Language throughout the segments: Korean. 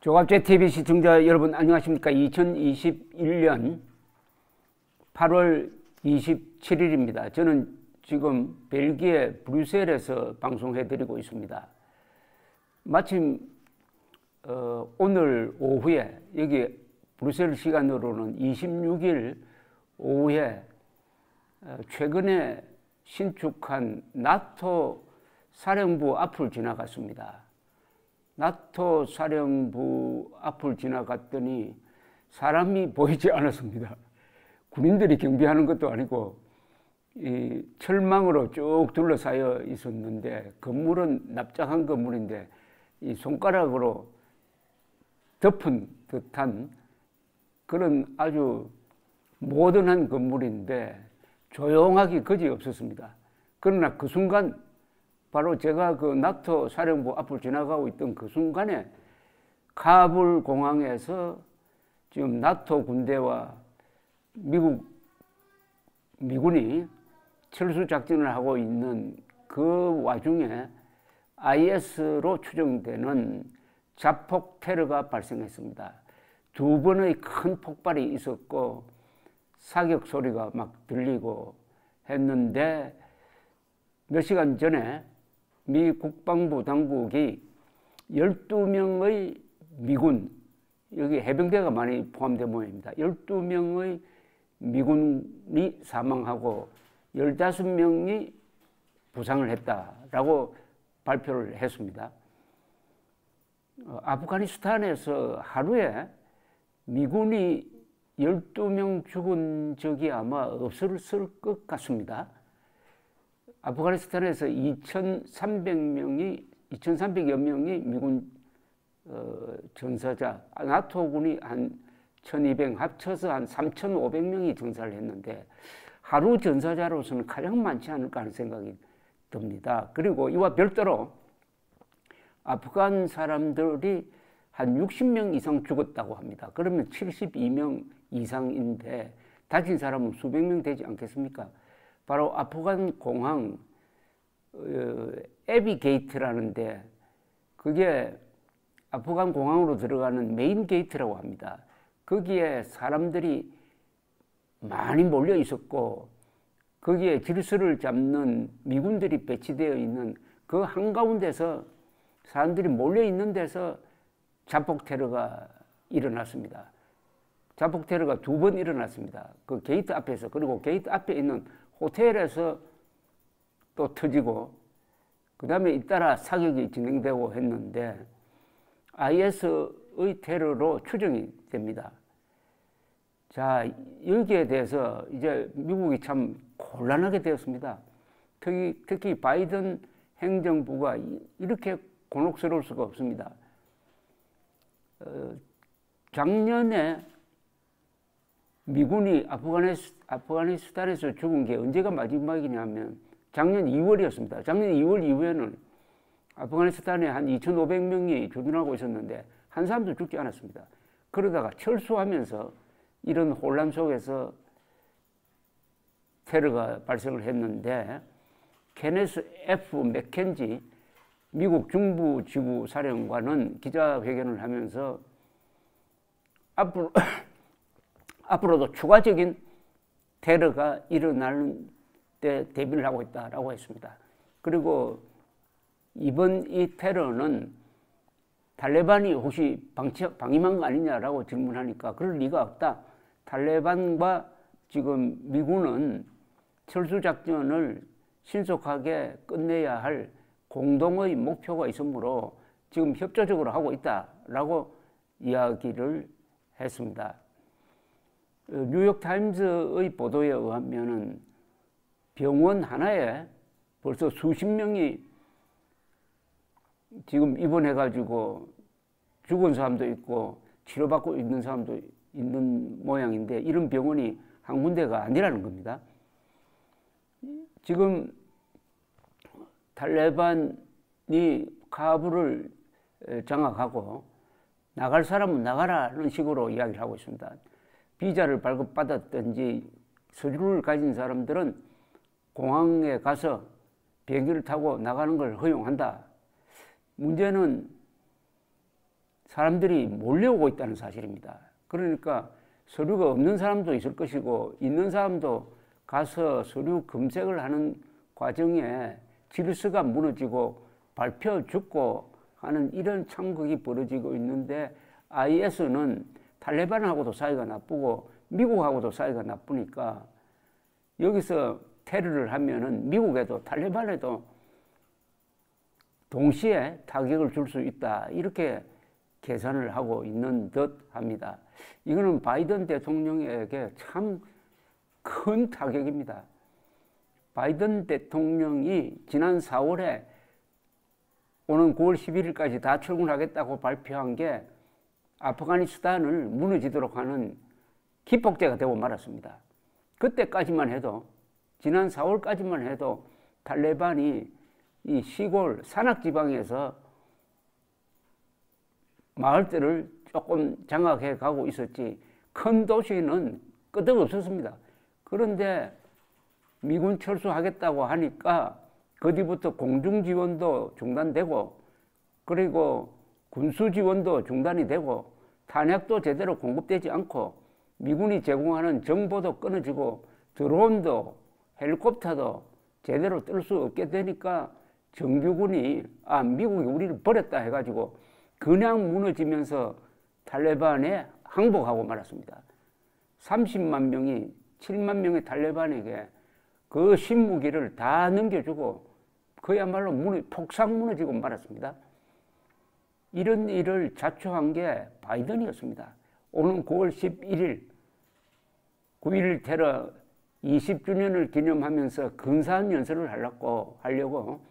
조갑제 TV 시청자 여러분 안녕하십니까? 2021년 8월 27일입니다. 저는 지금 벨기에 브뤼셀에서 방송해드리고 있습니다. 마침 오늘 오후에 여기 브뤼셀 시간으로는 26일 오후에 최근에 신축한 나토 사령부 앞을 지나갔습니다. 나토 사령부 앞을 지나갔더니 사람이 보이지 않았습니다. 군인들이 경비하는 것도 아니고 이 철망으로 쭉 둘러싸여 있었는데 건물은 납작한 건물인데 이 손가락으로 덮은 듯한 그런 아주 모던한 건물인데 조용하기 그지 없었습니다. 그러나 그 순간 바로 제가 그 나토 사령부 앞을 지나가고 있던 그 순간에 카불 공항에서 지금 나토 군대와 미군이 철수 작전을 하고 있는 그 와중에 IS로 추정되는 자폭 테러가 발생했습니다. 두 번의 큰 폭발이 있었고 사격 소리가 막 들리고 했는데 몇 시간 전에 미 국방부 당국이 12명의 미군, 여기 해병대가 많이 포함된 모양입니다. 12명의 미군이 사망하고 15명이 부상을 했다라고 발표를 했습니다. 아프가니스탄에서 하루에 미군이 12명 죽은 적이 아마 없을 것 같습니다. 아프가니스탄에서 2,300여 명이 미군 전사자, 나토군이 한 1,200 합쳐서 한 3,500명이 전사를 했는데 하루 전사자로서는 가장 많지 않을까 하는 생각이 듭니다. 그리고 이와 별도로 아프간 사람들이 한 60명 이상 죽었다고 합니다. 그러면 72명 이상인데 다친 사람은 수백 명 되지 않겠습니까? 바로 아프간 공항 에비 게이트라는데 그게 아프간 공항으로 들어가는 메인 게이트라고 합니다. 거기에 사람들이 많이 몰려 있었고 거기에 질서를 잡는 미군들이 배치되어 있는 그 한가운데서 사람들이 몰려 있는 데서 자폭 테러가 일어났습니다. 자폭 테러가 2번 일어났습니다. 그 게이트 앞에서, 그리고 게이트 앞에 있는 호텔에서 또 터지고 그 다음에 잇따라 사격이 진행되고 했는데 IS의 테러로 추정이 됩니다. 자, 여기에 대해서 이제 미국이 참 곤란하게 되었습니다. 특히 바이든 행정부가 이렇게 곤혹스러울 수가 없습니다. 작년에 미군이 아프가니스탄에서 죽은 게 언제가 마지막이냐면 작년 2월이었습니다. 작년 2월 이후에는 아프가니스탄에 한 2,500명이 주둔하고 있었는데 한 사람도 죽지 않았습니다. 그러다가 철수하면서 이런 혼란 속에서 테러가 발생을 했는데 케네스 F. 맥켄지 미국 중부지구 사령관은 기자회견을 하면서 앞으로도 추가적인 테러가 일어나는 때 대비를 하고 있다라고 했습니다. 그리고 이번 이 테러는 탈레반이 혹시 방임한 거 아니냐라고 질문하니까 그럴 리가 없다. 탈레반과 지금 미군은 철수작전을 신속하게 끝내야 할 공동의 목표가 있으므로 지금 협조적으로 하고 있다라고 이야기를 했습니다. 뉴욕타임즈의 보도에 의하면은 병원 하나에 벌써 수십 명이 지금 입원해가지고 죽은 사람도 있고 치료받고 있는 사람도 있는 모양인데 이런 병원이 한 군데가 아니라는 겁니다. 지금 탈레반이 카불을 장악하고 나갈 사람은 나가라는 식으로 이야기를 하고 있습니다. 비자를 발급받았든지 서류를 가진 사람들은 공항에 가서 비행기를 타고 나가는 걸 허용한다. 문제는 사람들이 몰려오고 있다는 사실입니다. 그러니까 서류가 없는 사람도 있을 것이고 있는 사람도 가서 서류 검색을 하는 과정에 질서가 무너지고 밟혀 죽고 하는 이런 참극이 벌어지고 있는데 IS는 탈레반하고도 사이가 나쁘고 미국하고도 사이가 나쁘니까 여기서 테러를 하면은 미국에도 탈레반에도 동시에 타격을 줄 수 있다. 이렇게 계산을 하고 있는 듯 합니다. 이거는 바이든 대통령에게 참 큰 타격입니다. 바이든 대통령이 지난 4월에 오는 9월 11일까지 다 출근하겠다고 발표한 게 아프가니스탄을 무너지도록 하는 기폭제가 되고 말았습니다. 그때까지만 해도 지난 4월까지만 해도 탈레반이 이 시골 산악지방에서 마을들을 조금 장악해 가고 있었지 큰 도시는 끄떡없었습니다. 그런데 미군 철수하겠다고 하니까 그 뒤부터 공중 지원도 중단되고 그리고 군수 지원도 중단이 되고 탄약도 제대로 공급되지 않고 미군이 제공하는 정보도 끊어지고 드론도 헬리콥터도 제대로 뜰 수 없게 되니까 정규군이 미국이 우리를 버렸다 해가지고 그냥 무너지면서 탈레반에 항복하고 말았습니다. 30만 명이 7만 명의 탈레반에게 그 신무기를 다 넘겨주고 그야말로 폭삭 무너지고 말았습니다. 이런 일을 자초한 게 바이든이었습니다. 오는 9월 11일 9.11 테러 20주년을 기념하면서 근사한 연설을 하려고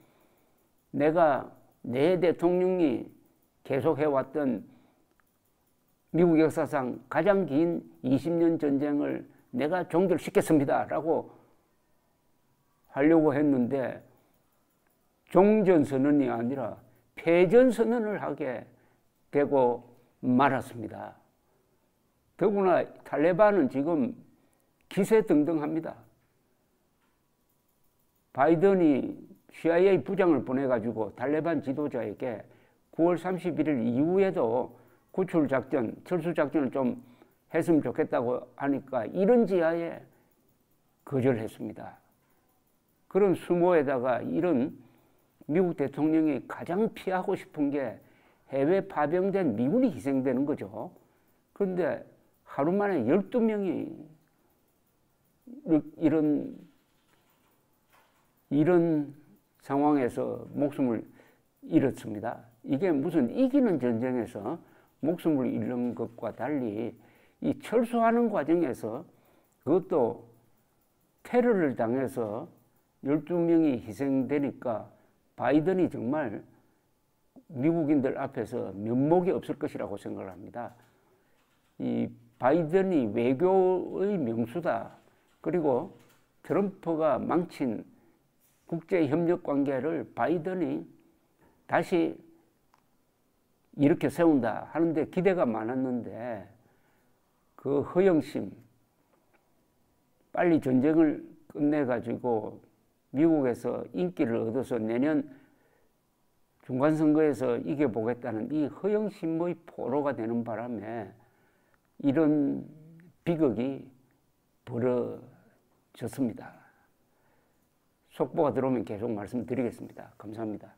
내가 내 대통령이 계속해왔던 미국 역사상 가장 긴 20년 전쟁을 내가 종결시켰습니다 라고 하려고 했는데 종전선언이 아니라 패전선언을 하게 되고 말았습니다. 더구나 탈레반은 지금 기세등등합니다. 바이든이 CIA 부장을 보내가지고 탈레반 지도자에게 9월 31일 이후에도 구출작전, 철수작전을 좀 했으면 좋겠다고 하니까 이런 지하에 거절했습니다. 그런 수모에다가 이런 미국 대통령이 가장 피하고 싶은 게 해외 파병된 미군이 희생되는 거죠. 그런데 하루 만에 12명이 이런 상황에서 목숨을 잃었습니다. 이게 무슨 이기는 전쟁에서 목숨을 잃는 것과 달리 이 철수하는 과정에서 그것도 테러를 당해서 12명이 희생되니까 바이든이 정말 미국인들 앞에서 면목이 없을 것이라고 생각을 합니다. 이 바이든이 외교의 명수다. 그리고 트럼프가 망친 국제협력 관계를 바이든이 다시 이렇게 세운다 하는데 기대가 많았는데 그 허영심, 빨리 전쟁을 끝내가지고 미국에서 인기를 얻어서 내년 중간선거에서 이겨보겠다는 이 허영심의 포로가 되는 바람에 이런 비극이 벌어졌습니다. 속보가 들어오면 계속 말씀드리겠습니다. 감사합니다.